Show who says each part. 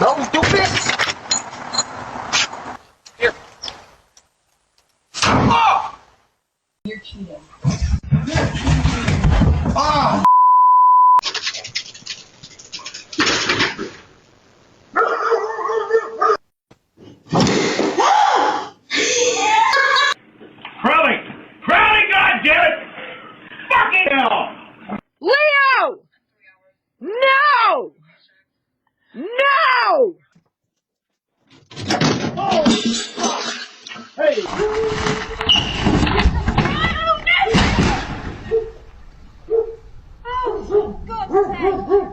Speaker 1: No, stupid! Here. Oh!
Speaker 2: You're cheating.
Speaker 1: Oh!
Speaker 3: Crowley, goddammit! Fucking hell!
Speaker 2: Leo! No! No!
Speaker 1: Hey!
Speaker 2: Oh, for God's sake!